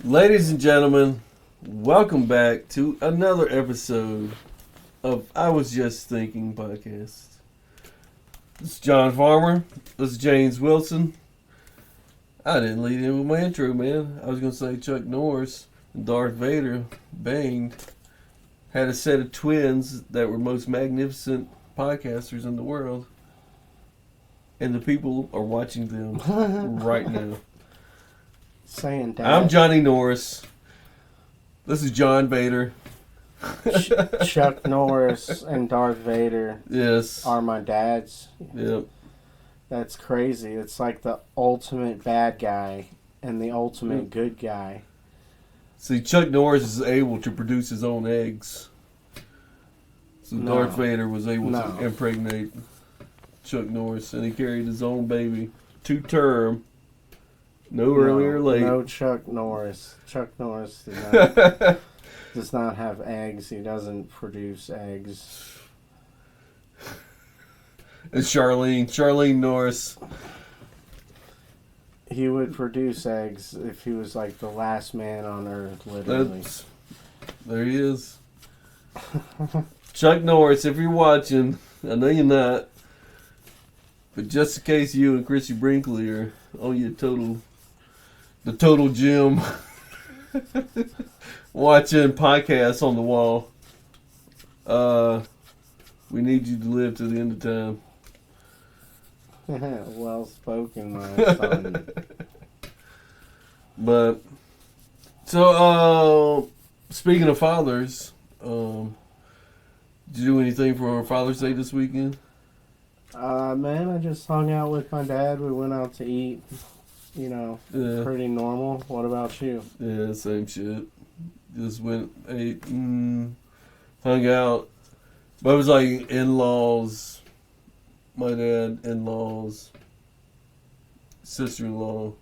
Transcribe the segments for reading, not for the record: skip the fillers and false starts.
Ladies and gentlemen, welcome back to another episode of I Was Just Thinking podcast. This is John Farmer. This is James Wilson. I didn't lead in with my intro, man. I was going to say Chuck Norris and Darth Vader banged. Had a set of twins that were most magnificent podcasters in the world. And the people are watching them right now. Saying that. I'm Johnny Norris. This is John Vader. Chuck Norris and Darth Vader Yes. are my dads. Yep. That's crazy. It's like the ultimate bad guy and the ultimate good guy. See, Chuck Norris is able to produce his own eggs. So No. Darth Vader was able No. to impregnate Chuck Norris, and he carried his own baby to term. No earlier or late. No Chuck Norris. Chuck Norris does not have eggs. He doesn't produce eggs. And Charlene Norris. He would produce eggs if he was like the last man on earth, literally. There he is. Chuck Norris, if you're watching, I know you're not, but just in case you and Chrissy Brinkley are on your the total gym watching podcasts on the wall, we need you to live to the end of time. Well spoken, my son. But so speaking of fathers, did you do anything for Father's Day this weekend? Man, I just hung out with my dad. We went out to eat. Yeah. Pretty normal. What about you? Yeah, same shit. Just went, ate, hung out. But it was like in-laws, my dad, in-laws, sister-in-law.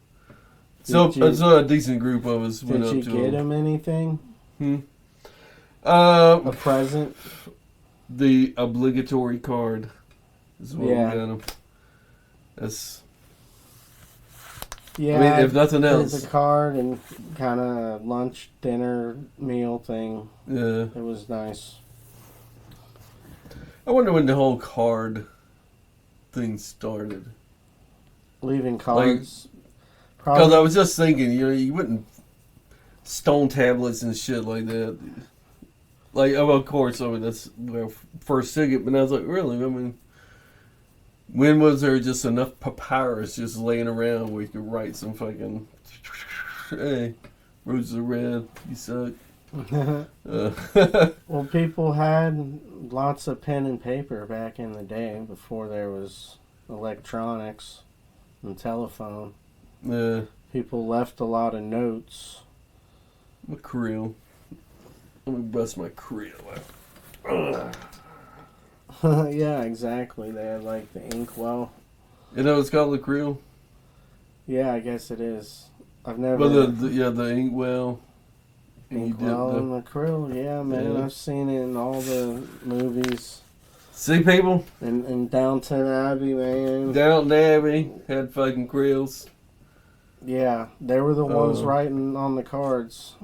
So a decent group of us went up to Did you get him anything? A A present? The obligatory card is what we got him. That's... Yeah, I mean, if nothing else. It's a card and kind of lunch, dinner, meal thing. Yeah. It was nice. I wonder when the whole card thing started. Leaving cards. Because I was just thinking, you wouldn't stone tablets and shit like that. Like, of course, that's my first ticket, but I was like, really? I mean, when was there just enough papyrus just laying around where you could write some fucking, hey, roses are red, you suck. Well, people had lots of pen and paper back in the day before there was electronics and telephone. Yeah. People left a lot of notes. My creel. Let me bust my creel out. Yeah, exactly. They had like the inkwell. You know it's called the creel? Yeah, I guess it is. I've never. Well, the inkwell. Inkwell and the krill, yeah, man. Yeah. I've seen it in all the movies. See, people? In Downton Abbey, man. Downton Abbey had fucking krills. Yeah, they were the ones writing on the cards.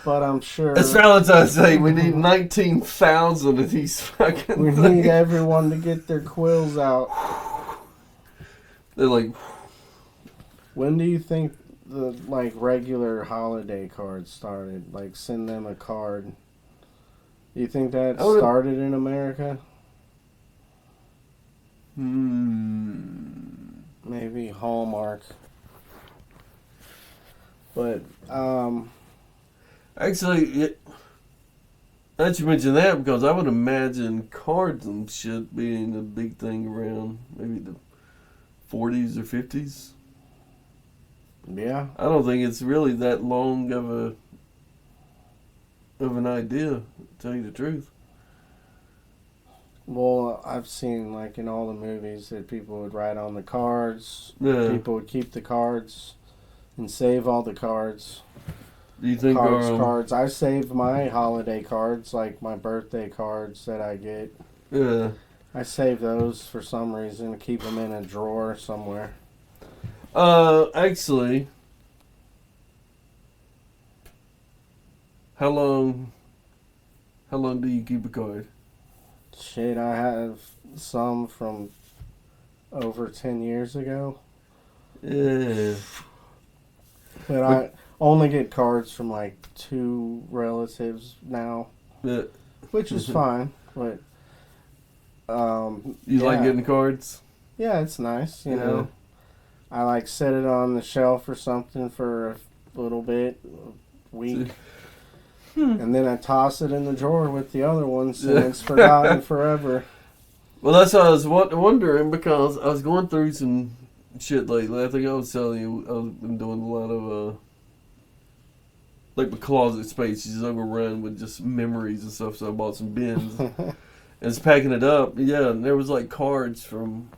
But I'm sure... It's Valentine's Day. We need 19,000 of these fucking We things. need everyone to get their quills out. They're like... When do you think the, like, regular holiday cards started? Like, send them a card. Do you think that started in America? Maybe Hallmark. But, Actually, not you mention that, because I would imagine cards and shit being a big thing around maybe the 40s or 50s. yeah. I don't think it's really that long of an idea, to tell you the truth. Well, I've seen, like, in all the movies that people would write on the cards. Yeah. People would keep the cards and save all the cards. Do you think Cards. I save my holiday cards, like my birthday cards that I get. Yeah. I save those for some reason, keep them in a drawer somewhere. Actually, how long do you keep a card? Shit, I have some from over 10 years ago. Yeah. But I only get cards from like 2 relatives now, Yeah. which is fine. But You like getting cards? yeah, it's nice. You Yeah. know, I like set it on the shelf or something for a little bit, a week, and then I toss it in the drawer with the other ones, and it's forgotten forever. Well, that's what I was wondering, because I was going through some shit lately. I think I was telling you I've been doing a lot of like my closet space is overrun with just memories and stuff. So I bought some bins and it's packing it up. Yeah, and there was like cards from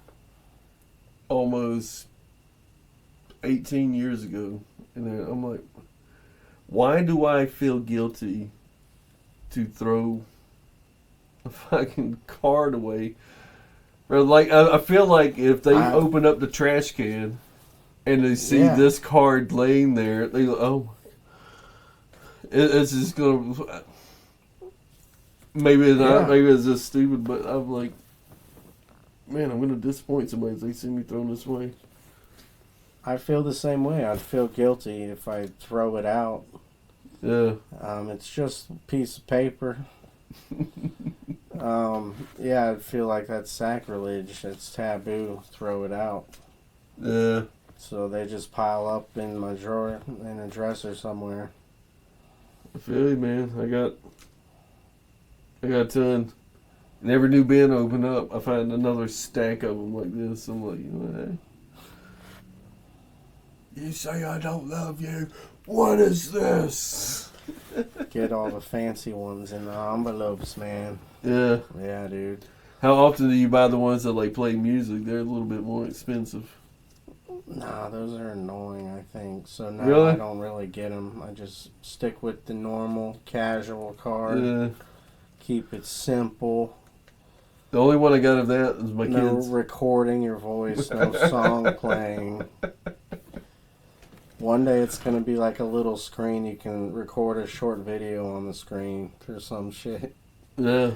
almost 18 years ago, and then I'm like, why do I feel guilty to throw a fucking card away? Or like, I feel like if they open up the trash can and they see this card laying there, they go, oh, it's just gonna. Maybe not. Maybe it's just stupid, but I'm like, man, I'm gonna disappoint somebody if they see me throwing this away. I feel the same way. I'd feel guilty if I throw it out. Yeah. It's just a piece of paper. Yeah, I'd feel like that's sacrilege. It's taboo. Throw it out. Yeah. So they just pile up in my drawer in a dresser somewhere. I feel you, man. I got a ton. And every new bin open up, I find another stack of them like this. I'm like, you know, hey. You say I don't love you. What is this? Get all the fancy ones in the envelopes, man. Yeah. Yeah, dude. How often do you buy the ones that like play music? They're a little bit more expensive. Nah, those are annoying, I think. So now Really? I don't really get them. I just stick with the normal, casual card. Yeah. Keep it simple. The only one I got of that is my No kids. recording your voice, no song playing. One day it's going to be like a little screen. You can record a short video on the screen or some shit. Yeah.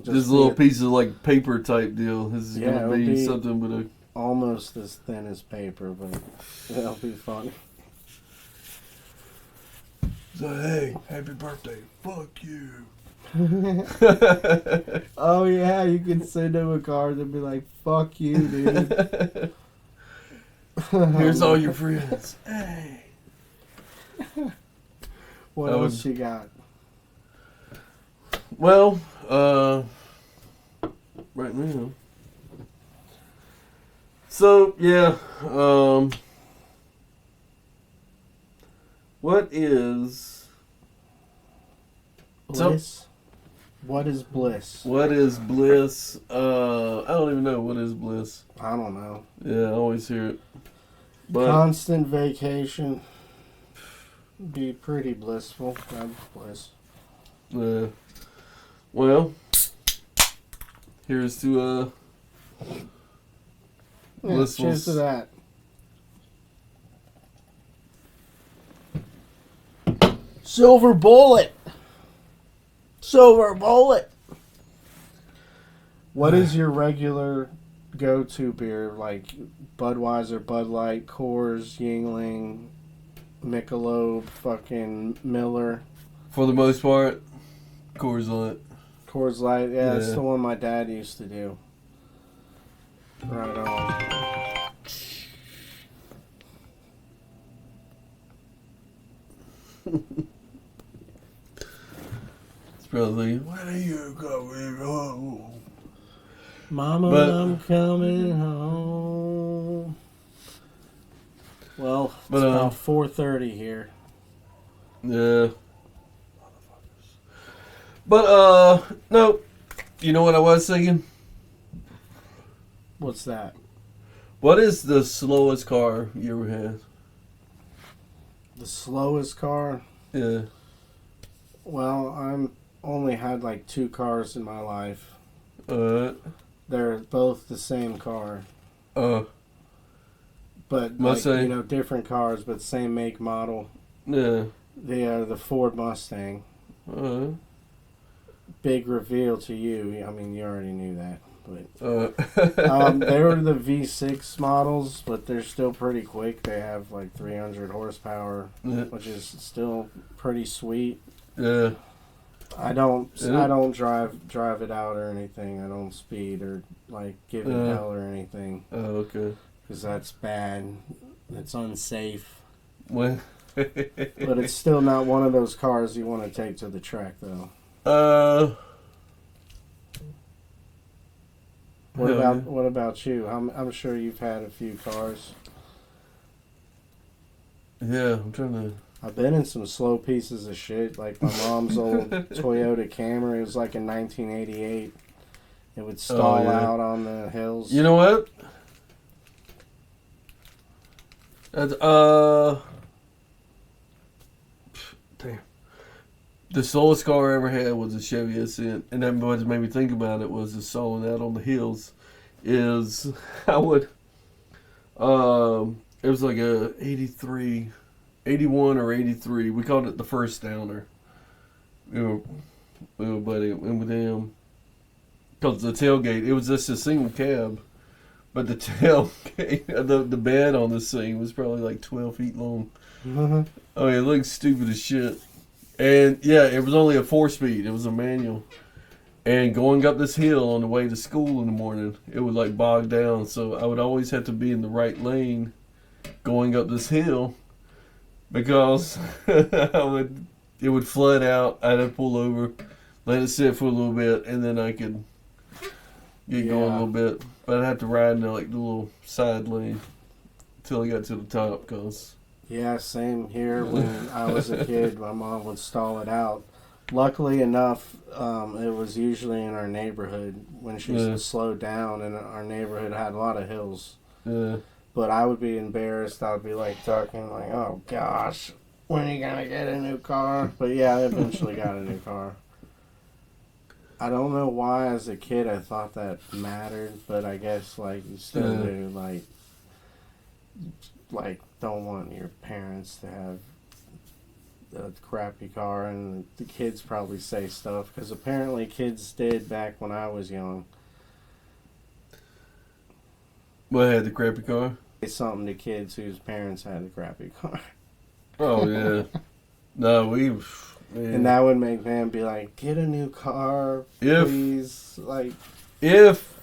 Just a little piece of like paper type deal. This is going to be something with a... Almost as thin as paper, but it'll be funny. So, hey, happy birthday. Fuck you. Oh, yeah, you can send him a card and be like, fuck you, dude. Here's all your friends. Hey. What else you got? Well, right now. So, yeah, what is... Bliss? What is bliss? What is bliss? I don't even know what is bliss. I don't know. Yeah, I always hear it. But constant vacation. Be pretty blissful. That's bliss. Well, here's to blissful. Cheers to that. Silver bullet. Silver bullet. What is your regular go-to beer? Like Budweiser, Bud Light, Coors, Yingling, Michelob, fucking Miller. For the most part, Coors Light. Coors Light, yeah, that's the one my dad used to do. Right on. It's probably, when are you coming home? Mama, I'm coming home. Well, it's about 4:30 here. Yeah. But, no. You know what I was thinking? What's that? What is the slowest car you ever had? The slowest car? Yeah. Well, I'm only had like 2 cars in my life. They're both the same car. but Must like, say. you know, different cars, but same make model. Yeah. The Ford Mustang. Big reveal to you. I mean, you already knew that, but they were the V6 models, but they're still pretty quick. They have like 300 horsepower, which is still pretty sweet. Yeah. I don't drive it out or anything. I don't speed or like give it hell or anything. Oh, okay. Because that's bad. It's unsafe. Well. But it's still not one of those cars you want to take to the track, though. What about you? I'm sure you've had a few cars. Yeah, I'm trying to. I've been in some slow pieces of shit, like my mom's old Toyota Camry. It was like in 1988. It would stall out on the hills. You know what? That's, damn. The slowest car I ever had was a Chevy Ascent, and that what made me think about it was the stalling out on the hills. Is I would, it was like a 83, 81 or 83. We called it the first downer. We were buddy and with them. Because the tailgate, it was just a single cab. But the tailgate, the bed on this thing was probably like 12 feet long. Mm-hmm. Oh, yeah, it looked stupid as shit. And yeah, it was only a 4-speed. It was a manual. And going up this hill on the way to school in the morning, it would like bog down. So I would always have to be in the right lane going up this hill because it would flood out. I'd have to pull over, let it sit for a little bit, and then I could get going a little bit. But I'd have to ride in like the little side lane until I got to the top. Yeah, same here. When I was a kid, my mom would stall it out. Luckily enough, it was usually in our neighborhood when she slowed down, and our neighborhood had a lot of hills. Yeah. But I would be embarrassed. I would be like talking like, "Oh gosh, when are you gonna get a new car?" But yeah, I eventually got a new car. I don't know why as a kid I thought that mattered, but I guess like you still do, like don't want your parents to have a crappy car, and the kids probably say stuff because apparently kids did back when I was young. What had the crappy car? Say something to kids whose parents had a crappy car. Oh yeah. No, man. And that would make them be like, "Get a new car, please." Like, if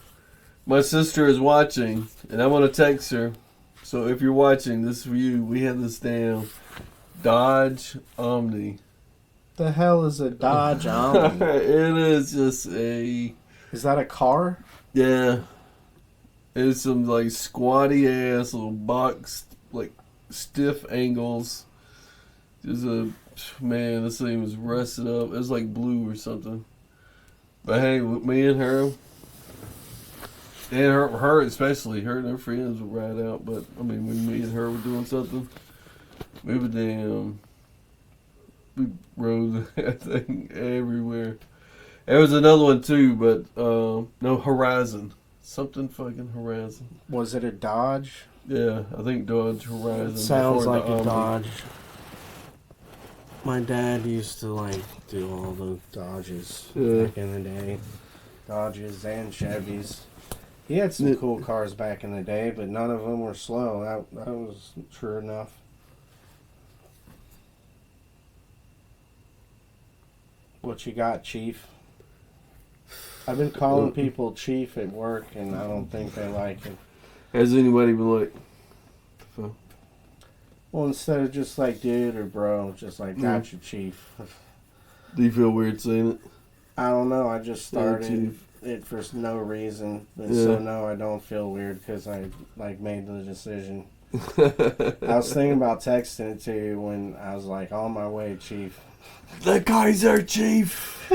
my sister is watching, and I'm gonna text her. So if you're watching, this is for you. We had this damn Dodge Omni. The hell is a Dodge Omni? It is just a. Is that a car? Yeah. It's some like squatty ass little box, like stiff angles. Just man, this thing was rusted up. It was like blue or something. But hey, with me and her, and her especially, her and her friends would ride out. But I mean, when me and her were doing something, we rode that thing everywhere. There was another one too, but no, Horizon. Something fucking Horizon. Was it a Dodge? Yeah, I think Dodge Horizon. It sounds like a Dodge. My dad used to like do all the Dodges back in the day. Dodges and Chevys. He had some cool cars back in the day, but none of them were slow. That was true enough. What you got, Chief? I've been calling people Chief at work, and I don't think they like it. Has anybody been like... Well, instead of just like dude or bro, just like got you, Chief. Do you feel weird saying it? I don't know. I just started it for no reason. And so no, I don't feel weird because I like made the decision. I was thinking about texting it to you when I was like on my way, Chief. That guy's our Chief.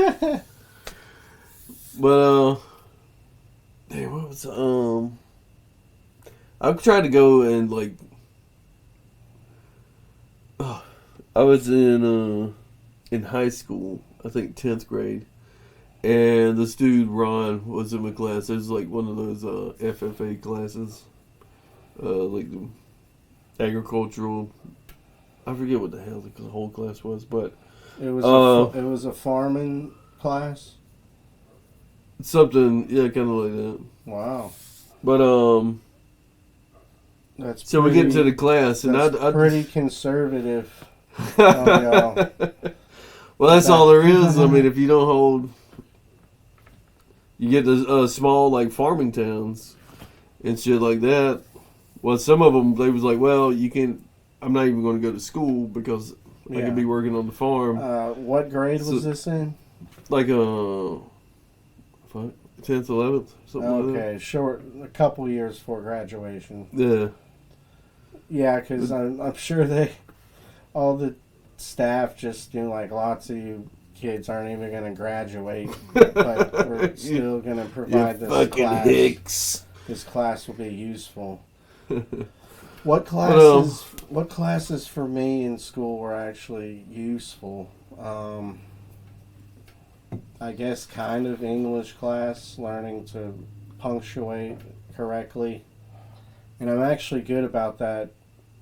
But damn, what was I've tried to go and like. I was in high school, I think 10th grade, and this dude Ron was in my class. It was like one of those FFA classes, like agricultural. I forget what the hell the whole class was, but It was it was a farming class. something, yeah, kind of like that. Wow, But that's so we get into the class, and that's I pretty conservative on y'all. well, that's all there is. I mean, if you don't hold, you get the small like farming towns and shit like that. Well, some of them they was like, well, you can't. I'm not even going to go to school because I could be working on the farm. What grade was this in? Like 10th, 11th, something like that. Okay, short, a couple years before graduation. Yeah. Yeah, because I'm sure all the staff just like lots of you kids aren't even going to graduate, but we're still going to provide this class. Hicks. This class will be useful. What classes for me in school were actually useful? I guess kind of English class, learning to punctuate correctly. And I'm actually good about that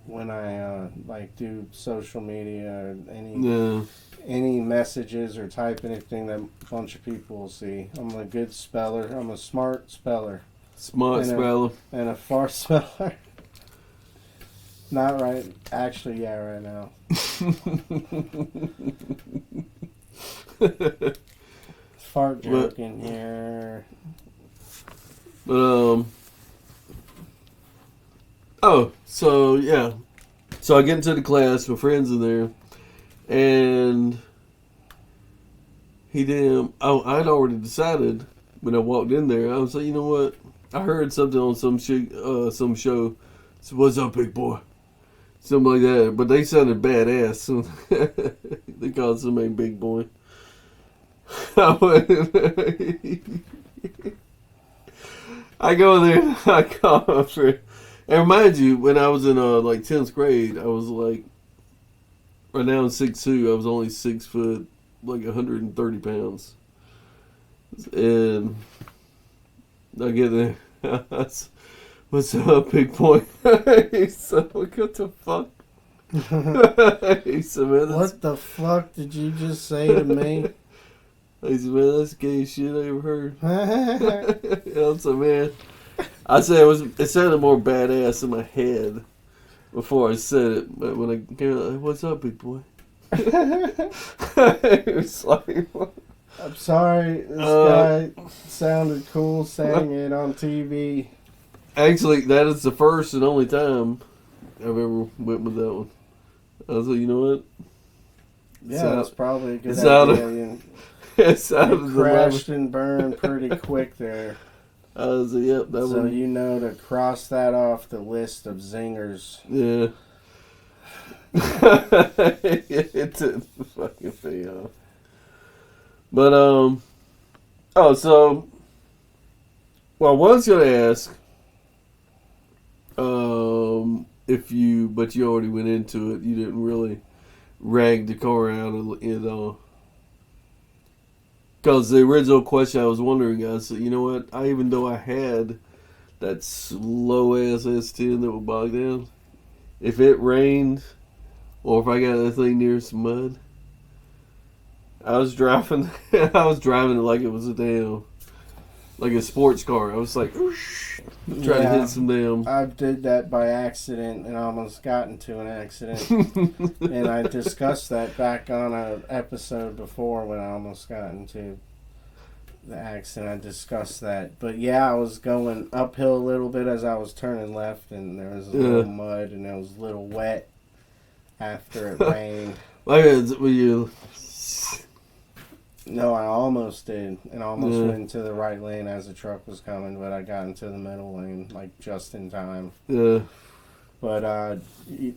when I do social media or any messages or type anything that a bunch of people will see. I'm a good speller. I'm a smart speller. And a fart speller. Not right. Actually, yeah, right now. Fart joke in here. But so yeah, so I get into the class. My friends in there, and I'd already decided when I walked in there. I was like, you know what? I heard something on some show. So, what's up, big boy? Something like that. But they sounded badass. So they called somebody big boy. I go there and I call my friend. And mind you, when I was in 10th grade, I was like, right now I'm 6'2", I was only 6 foot, like 130 pounds. And I get there, what's up, big boy? He's like, what the fuck? He said, man, what the fuck did you just say to me? He said, man, that's the gayest shit I ever heard. So, man, I said it sounded more badass in my head before I said it, but when I came out, like, what's up, big boy? It was like, I'm sorry, this guy sounded cool saying it on TV. Actually, that is the first and only time I've ever went with that one. I was like, you know what? Yeah, that's probably a good idea. It's out it of the crashed and burned pretty quick there. I was like, yep, that so one. you know to cross that off the list of zingers. Yeah. It didn't fucking pay off. But, so, well, I was going to ask, but you already went into it. You didn't really rag the car out at all. Because the original question I was wondering, I said, you know what? Even though I had that slow ass S10 that would bog down, if it rained or if I got that thing near some mud, I was driving it like it was like a sports car. I was like, whoosh, trying to hit some damn. I did that by accident and almost got into an accident. And I discussed that back on an episode before when I almost got into the accident. I discussed that. But yeah, I was going uphill a little bit as I was turning left, and there was a little mud and it was a little wet after it rained. Were you? No, I almost did, and almost went into the right lane as the truck was coming, but I got into the middle lane, like, just in time. Yeah. But,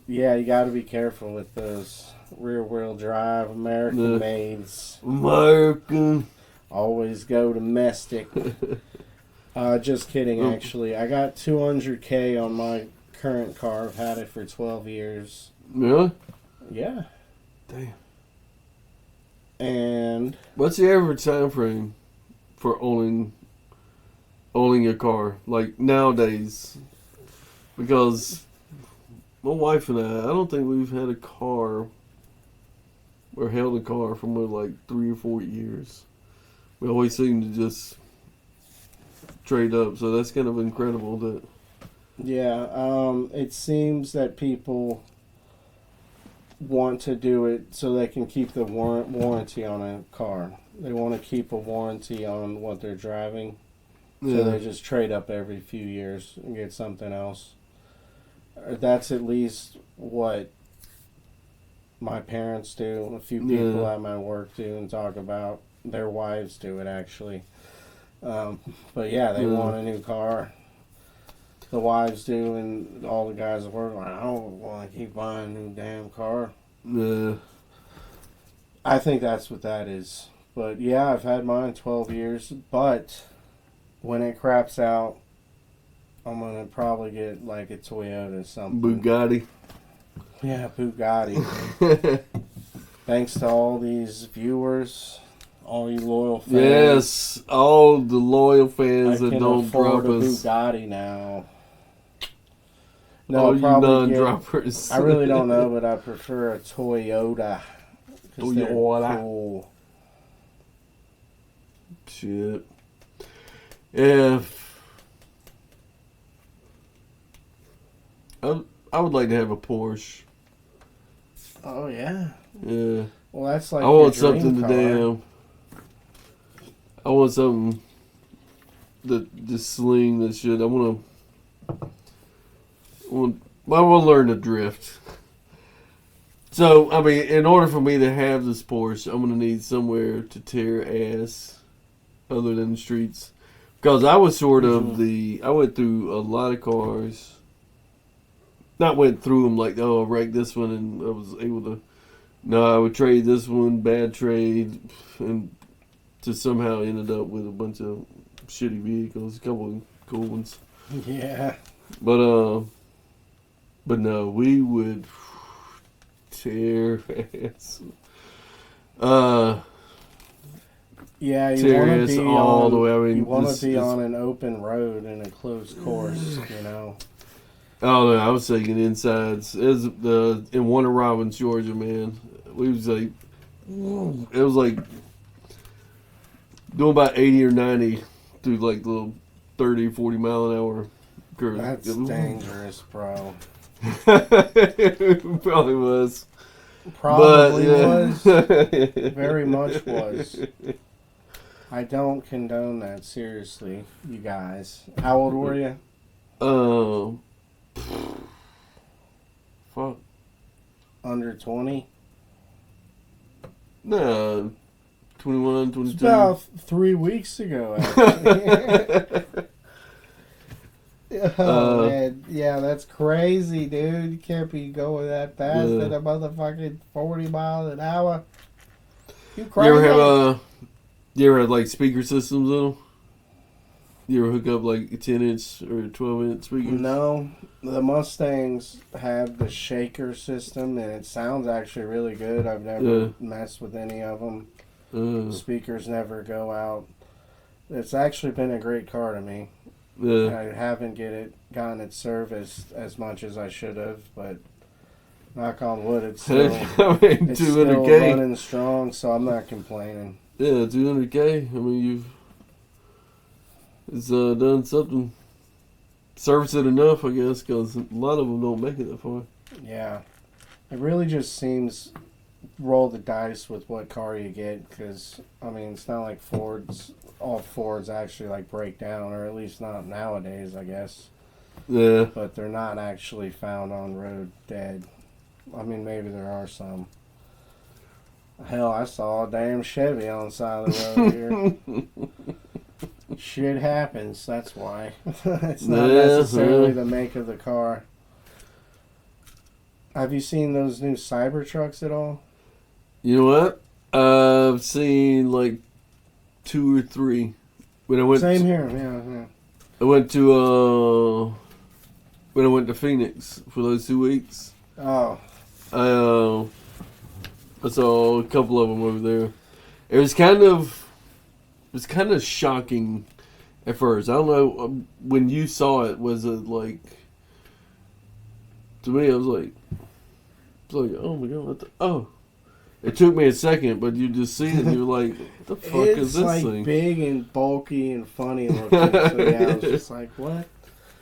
yeah, you got to be careful with those rear-wheel drive American mades. American. Always go domestic. Just kidding, actually. I got 200K on my current car. I've had it for 12 years. Really? Yeah. Damn. And what's the average time frame for owning a car, like nowadays? Because my wife and I don't think we've had a car or held a car for more like 3 or 4 years. We always seem to just trade up, so that's kind of incredible that. Yeah, it seems that people want to do it so they can keep the warranty on a car. They want to keep a warranty on what they're driving, so they just trade up every few years and get something else. That's at least what my parents do. A few people at my work do and talk about. Their wives do it, actually. But yeah, they want a new car. The wives do, and all the guys at work are like, I don't want to keep buying a new damn car. Yeah. I think that's what that is. But yeah, I've had mine 12 years. But when it craps out, I'm going to probably get like a Toyota or something. Bugatti. Yeah, Bugatti. Thanks to all these viewers, all you loyal fans. Yes, all the loyal fans that don't drop a us. Bugatti now. No, All you non-droppers. I really don't know, but I prefer a Toyota. Toyota. Cool. Shit. If I would like to have a Porsche. Oh yeah. Yeah. Well, that's like I want your dream something car. to I want something that just sling that shit. I want to learn to drift. So, I mean, in order for me to have this Porsche, I'm going to need somewhere to tear ass other than the streets. Because I was sort of I went through a lot of cars. Not went through them like, oh, I wrecked this one and I was able to. No, I would trade this one, bad trade, and just somehow ended up with a bunch of shitty vehicles, a couple of cool ones. Yeah. But no, we would tear ass. Yeah, you tear want ass to be all on, the way. I mean, you want to be on an open road in a closed course, you know. Oh no, I was thinking insides. In Warner Robins, Georgia, man. We was like, it was like doing about 80 or 90 through like little 30, 40 mile an hour curve. That's dangerous, bro. It probably was. Probably was. Very much was. I don't condone that, seriously, you guys. How old were you? Fuck. Under 20? No. 21, 22. It's about 3 weeks ago, actually. Man. Yeah, that's crazy, dude. You can't be going that fast at a motherfucking 40 miles an hour. You crazy? You ever had like speaker systems in them? You ever hook up like 10-inch or 12-inch speakers? No. The Mustangs have the shaker system, and it sounds actually really good. I've never messed with any of them. The speakers never go out. It's actually been a great car to me. Yeah. I haven't gotten it serviced as much as I should have, but knock on wood, it's still, it's still running strong, so I'm not complaining. Yeah, 200K. I mean, it's done something. Service it enough, I guess, because a lot of them don't make it that far. Yeah. It really just seems roll the dice with what car you get, because, I mean, it's not like all Fords actually, like, break down, or at least not nowadays, I guess. Yeah. But they're not actually found on road dead. I mean, maybe there are some. Hell, I saw a damn Chevy on the side of the road here. Shit happens, that's why. It's not necessarily the make of the car. Have you seen those new Cybertrucks at all? You know what? I've seen like 2 or 3. Same here, yeah. I went to when I went to Phoenix for those 2 weeks. Oh. I saw a couple of them over there. It was kind of shocking at first. I don't know when you saw it. Was it like to me, I was like, oh my god, what the, oh. It took me a second, but you just see it and you're like, what the fuck is this like thing? It's big and bulky and funny looking. So yeah, I was just like, what?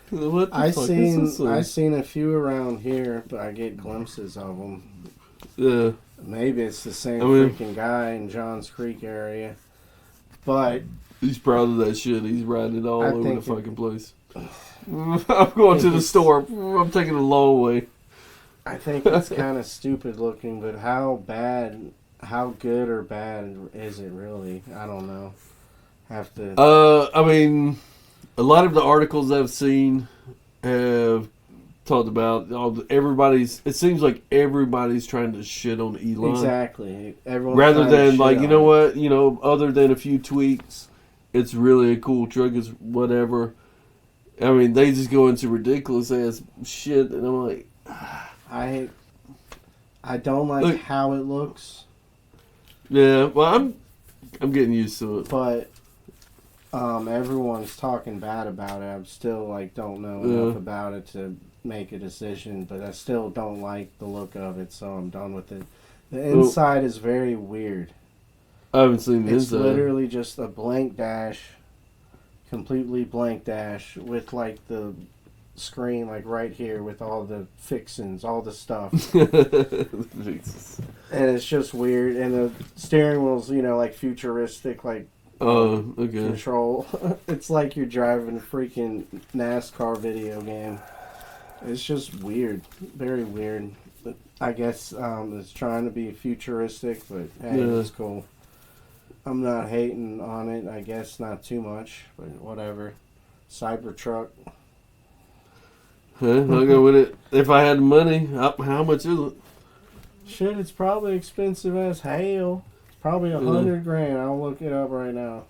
What the fuck is this thing? I seen a few around here, but I get glimpses of them. Yeah. Maybe it's the same freaking guy in Johns Creek area. But he's proud of that shit. He's riding it all over the fucking place. I'm I going to the store. I'm taking a long way. I think it's kind of stupid looking, but how good or bad is it really? I don't know. Have to. I mean, a lot of the articles I've seen have talked about everybody's. It seems like everybody's trying to shit on Elon. Exactly. Everyone's rather than like, you know what, other than a few tweaks, it's really a cool truck. It's whatever. I mean, they just go into ridiculous ass shit, and I'm like, I don't like how it looks. Yeah, well, I'm getting used to it. But everyone's talking bad about it. I still don't know enough about it to make a decision, but I still don't like the look of it, so I'm done with it. The inside is very weird. I haven't seen the inside. It's literally just a blank dash, completely blank dash with the screen right here with all the fixings, all the stuff. And it's just weird, and the steering wheel's futuristic, control. It's like you're driving a freaking NASCAR video game. It's just weird, very weird. But I guess it's trying to be futuristic, but hey, it's cool. I'm not hating on it. I guess not too much, but whatever. Cybertruck. I'll go with it. If I had money, how much is it? Shit, it's probably expensive as hell. It's probably $100,000. I'll look it up right now.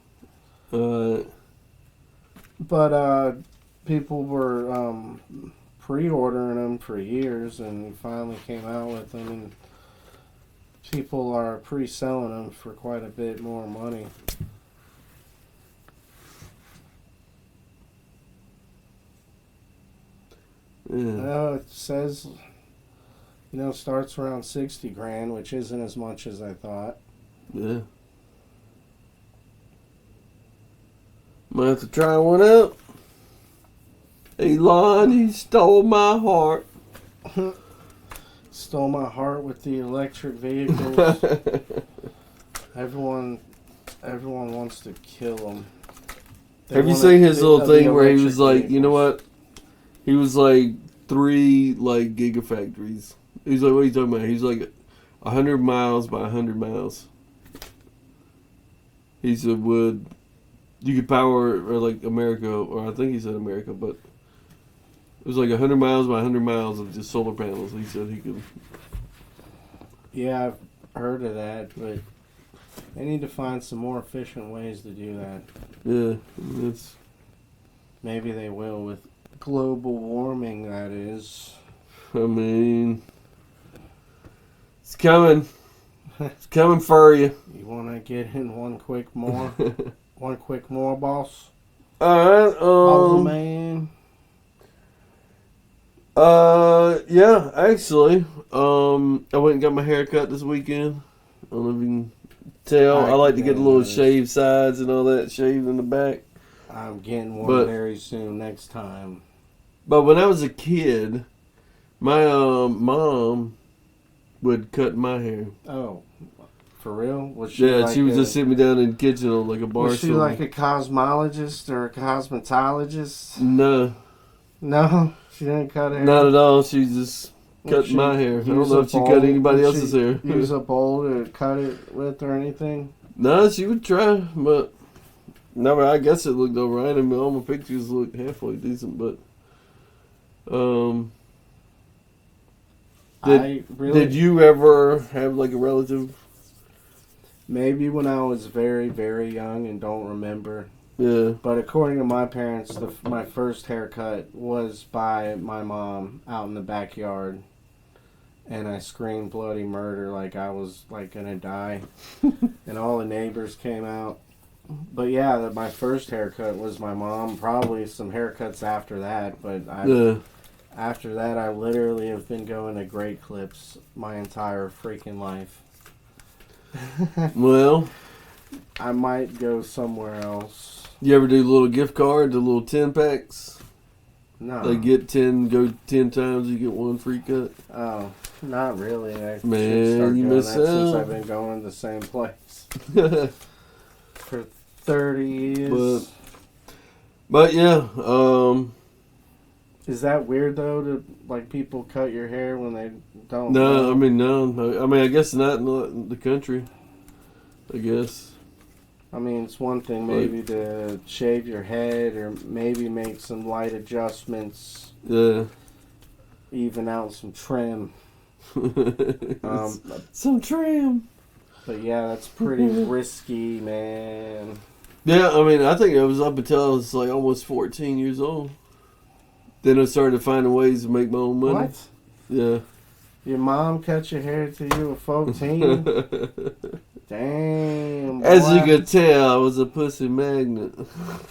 But people were pre-ordering them for years, and finally came out with them, and people are pre-selling them for quite a bit more money. Yeah. It says, starts around $60,000, which isn't as much as I thought. Yeah. Might have to try one out. Elon, he stole my heart. Stole my heart with the electric vehicles. Everyone wants to kill him. Have you seen his little thing where he was like, you know what? He was like 3 gigafactories. He's like, what are you talking about? He's like 100 miles by 100 miles. He said, you could power America, or I think he said America, but it was like 100 miles by 100 miles of just solar panels. He said he could. Yeah, I've heard of that, but they need to find some more efficient ways to do that. Yeah, maybe they will with global warming, that is. I mean, it's coming. It's coming for you. You want to get in one quick more? One quick more, boss? Alright, Boss man. Yeah, actually, I went and got my hair cut this weekend. I don't know if you can tell. I like to get a little shaved sides and all that, shaved in the back. I'm getting one very soon next time. But when I was a kid, my mom would cut my hair. Oh, for real? Was she she would just sit me down in the kitchen on a bar stool. Was she like a cosmologist or a cosmetologist? No. No? She didn't cut hair? Not at all. She just cut my hair. I don't know if she cut anybody else's hair. Use a bowl to cut it with or anything? No, she would try, but no, I guess it looked alright. I mean, all my pictures looked halfway decent, but did you ever have a relative? Maybe when I was very, very young and don't remember. Yeah. But according to my parents, my first haircut was by my mom out in the backyard. And I screamed bloody murder like I was gonna die. And all the neighbors came out. But yeah, my first haircut was my mom. Probably some haircuts after that, but After that, I literally have been going to Great Clips my entire freaking life. Well, I might go somewhere else. you ever do little gift cards, the little 10 packs? No. They get 10, go 10 times, you get one free cut. Oh, not really. I should Man, start you doing miss that since out. I've been going to the same place for 30 years. But yeah, Is that weird though to like people cut your hair when they don't? no, know? I mean, no. I mean, I guess not in the country. I guess. I mean, it's one thing maybe to shave your head or maybe make some light adjustments, Yeah. even out some trim. Some trim. But yeah, that's pretty risky, man. Yeah, I mean, I think it was up until I was like almost 14 years old. Then I started finding ways to make my own money. What? Yeah. Your mom cut your hair till you were 14? Damn. As boy. you could tell, I was a pussy magnet.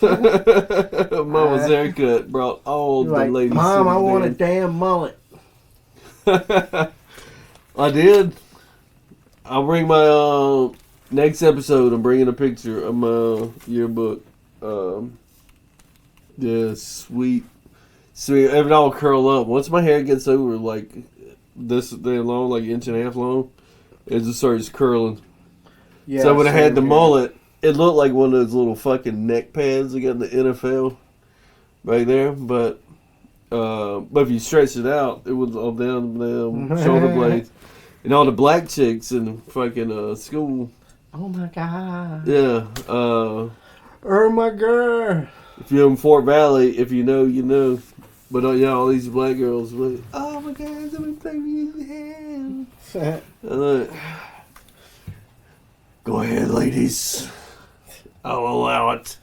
Mama's haircut brought all You're the like, ladies. Mom, to I the want a bed. damn mullet. I did. I'll bring my next episode. I'm bringing a picture of my yearbook. Yeah, sweet. It all curl up. Once my hair gets over like this damn long, like 1.5 inches long, it just starts curling. Yeah, So when I had the same here. mullet, it looked like one of those little fucking neck pads they got in the NFL right there. But if you stretch it out, it was all down the shoulder blades. And all the black chicks in fucking school. Oh my god. Yeah. Oh my girl. If you're in Fort Valley, if you know, you know. But yeah, all these black girls were like, oh my god, somebody play me in the hand. I'm like, go ahead, ladies. I'll allow it.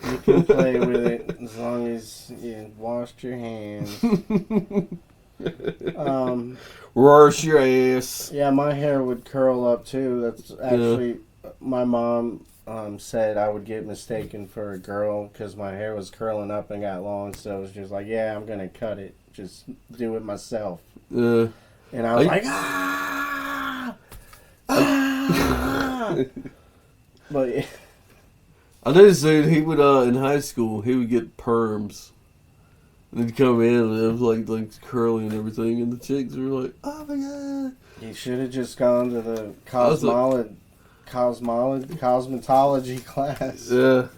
You can play with it as long as you washed your hands. Rush your ass. Yeah, my hair would curl up too. That's actually my mom said I would get mistaken for a girl because my hair was curling up and got long. So it was just like, yeah, I'm gonna cut it. Just do it myself. Yeah. And I was like, ah, ah. But yeah. I knew this dude, he would, in high school, he would get perms. And he'd come in and it was like curly and everything. And the chicks were like, oh my god. You should have just gone to the cosmetology class. Yeah.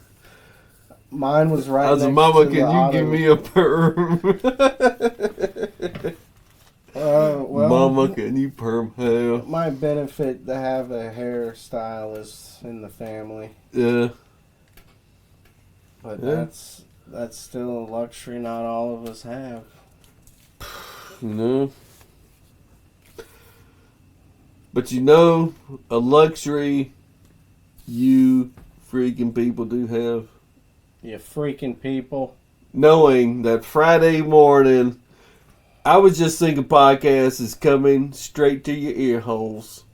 Mine was right I was next like, Mama, to can you give me a perm? well, Mama, can you perm hell? it might benefit to have a hairstylist in the family. Yeah. But Yeah. that's still a luxury not all of us have. You know? But you know, a luxury you freaking people do have. You freaking people. Knowing that Friday morning, I was just thinking podcast is coming straight to your ear holes.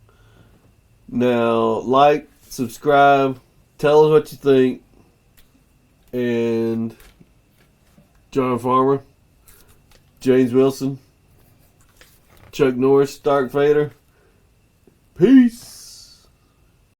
Now, like, subscribe, tell us what you think. And John Farmer, James Wilson, Chuck Norris, Dark Vader. Peace.